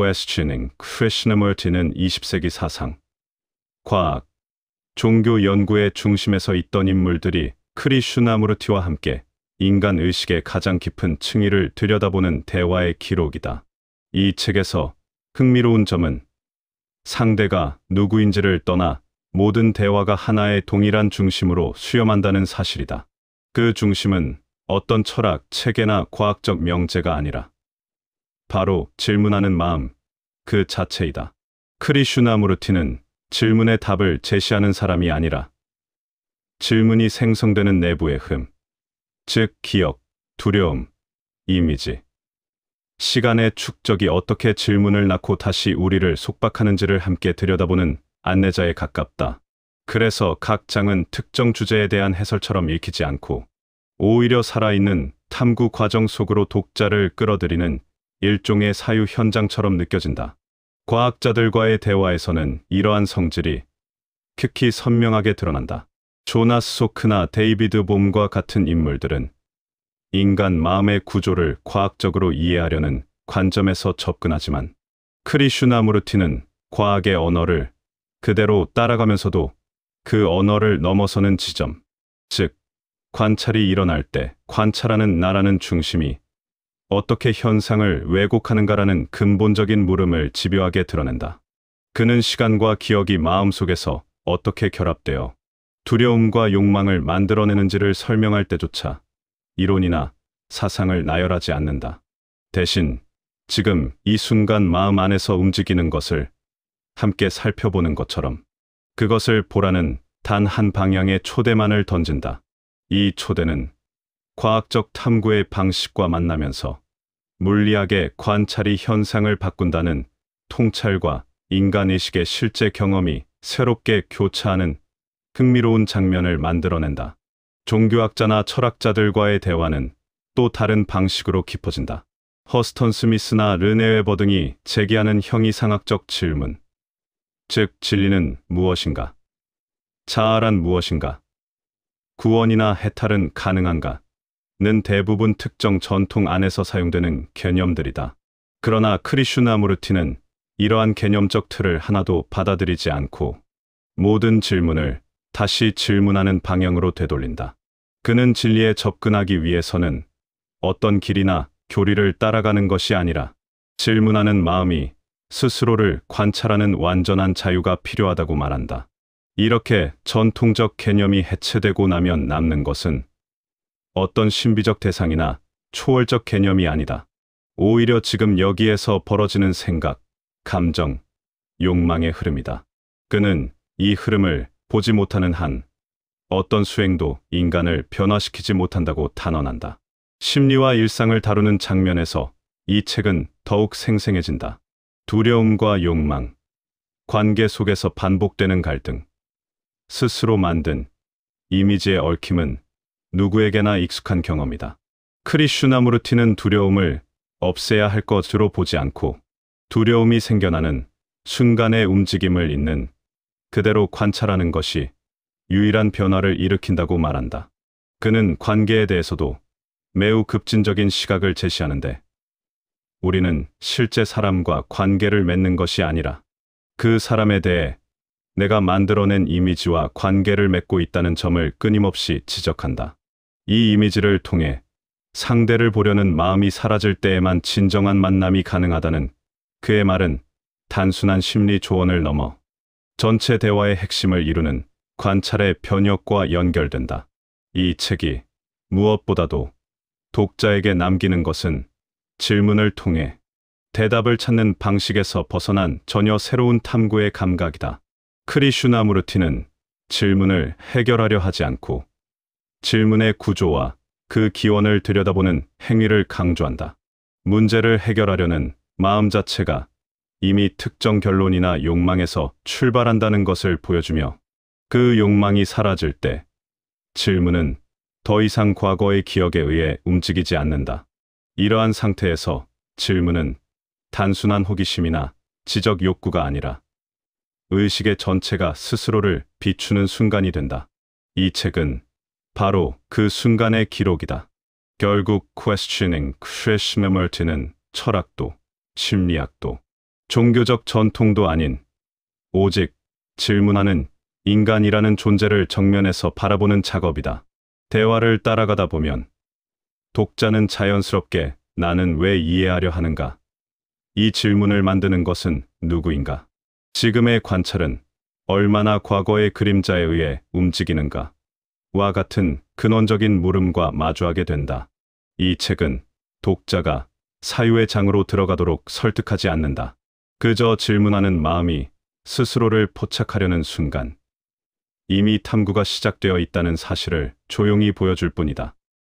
Questioning Krishnamurti는 20세기 사상, 과학, 종교 연구의 중심에서 있던 인물들이 크리슈나무르티와 함께 인간 의식의 가장 깊은 층위를 들여다보는 대화의 기록이다. 이 책에서 흥미로운 점은 상대가 누구인지를 떠나 모든 대화가 하나의 동일한 중심으로 수렴한다는 사실이다. 그 중심은 어떤 철학, 체계나 과학적 명제가 아니라 바로 질문하는 마음 그 자체이다. 크리슈나무르티는 질문의 답을 제시하는 사람이 아니라 질문이 생성되는 내부의 흠, 즉 기억, 두려움, 이미지, 시간의 축적이 어떻게 질문을 낳고 다시 우리를 속박하는지를 함께 들여다보는 안내자에 가깝다. 그래서 각 장은 특정 주제에 대한 해설처럼 읽히지 않고 오히려 살아있는 탐구 과정 속으로 독자를 끌어들이는 일종의 사유 현장처럼 느껴진다. 과학자들과의 대화에서는 이러한 성질이 특히 선명하게 드러난다. 조나스 소크나 데이비드 봄과 같은 인물들은 인간 마음의 구조를 과학적으로 이해하려는 관점에서 접근하지만 크리슈나무르티는 과학의 언어를 그대로 따라가면서도 그 언어를 넘어서는 지점, 즉 관찰이 일어날 때 관찰하는 나라는 중심이 어떻게 현상을 왜곡하는가라는 근본적인 물음을 집요하게 드러낸다. 그는 시간과 기억이 마음속에서 어떻게 결합되어 두려움과 욕망을 만들어내는지를 설명할 때조차 이론이나 사상을 나열하지 않는다. 대신 지금 이 순간 마음 안에서 움직이는 것을 함께 살펴보는 것처럼 그것을 보라는 단 한 방향의 초대만을 던진다. 이 초대는 과학적 탐구의 방식과 만나면서 물리학의 관찰이 현상을 바꾼다는 통찰과 인간의식의 실제 경험이 새롭게 교차하는 흥미로운 장면을 만들어낸다. 종교학자나 철학자들과의 대화는 또 다른 방식으로 깊어진다. 허스턴 스미스나 르네 웨버 등이 제기하는 형이상학적 질문, 즉 진리는 무엇인가? 자아란 무엇인가? 구원이나 해탈은 가능한가? 는 대부분 특정 전통 안에서 사용되는 개념들이다. 그러나 크리슈나무르티는 이러한 개념적 틀을 하나도 받아들이지 않고 모든 질문을 다시 질문하는 방향으로 되돌린다. 그는 진리에 접근하기 위해서는 어떤 길이나 교리를 따라가는 것이 아니라 질문하는 마음이 스스로를 관찰하는 완전한 자유가 필요하다고 말한다. 이렇게 전통적 개념이 해체되고 나면 남는 것은 어떤 신비적 대상이나 초월적 개념이 아니다. 오히려 지금 여기에서 벌어지는 생각, 감정, 욕망의 흐름이다. 그는 이 흐름을 보지 못하는 한 어떤 수행도 인간을 변화시키지 못한다고 단언한다. 심리와 일상을 다루는 장면에서 이 책은 더욱 생생해진다. 두려움과 욕망, 관계 속에서 반복되는 갈등, 스스로 만든 이미지의 얽힘은 누구에게나 익숙한 경험이다. 크리슈나무르티는 두려움을 없애야 할 것으로 보지 않고 두려움이 생겨나는 순간의 움직임을 있는 그대로 관찰하는 것이 유일한 변화를 일으킨다고 말한다. 그는 관계에 대해서도 매우 급진적인 시각을 제시하는데 우리는 실제 사람과 관계를 맺는 것이 아니라 그 사람에 대해 내가 만들어낸 이미지와 관계를 맺고 있다는 점을 끊임없이 지적한다. 이 이미지를 통해 상대를 보려는 마음이 사라질 때에만 진정한 만남이 가능하다는 그의 말은 단순한 심리 조언을 넘어 전체 대화의 핵심을 이루는 관찰의 변혁과 연결된다. 이 책이 무엇보다도 독자에게 남기는 것은 질문을 통해 대답을 찾는 방식에서 벗어난 전혀 새로운 탐구의 감각이다. 크리슈나무르티는 질문을 해결하려 하지 않고 질문의 구조와 그 기원을 들여다보는 행위를 강조한다. 문제를 해결하려는 마음 자체가 이미 특정 결론이나 욕망에서 출발한다는 것을 보여주며 그 욕망이 사라질 때 질문은 더 이상 과거의 기억에 의해 움직이지 않는다. 이러한 상태에서 질문은 단순한 호기심이나 지적 욕구가 아니라 의식의 전체가 스스로를 비추는 순간이 된다. 이 책은 바로 그 순간의 기록이다. 결국 Questioning Krishnamurti는 철학도 심리학도 종교적 전통도 아닌 오직 질문하는 인간이라는 존재를 정면에서 바라보는 작업이다. 대화를 따라가다 보면 독자는 자연스럽게 나는 왜 이해하려 하는가? 이 질문을 만드는 것은 누구인가? 지금의 관찰은 얼마나 과거의 그림자에 의해 움직이는가? 와 같은 근원적인 물음과 마주하게 된다. 이 책은 독자가 사유의 장으로 들어가도록 설득하지 않는다. 그저 질문하는 마음이 스스로를 포착하려는 순간 이미 탐구가 시작되어 있다는 사실을 조용히 보여줄 뿐이다.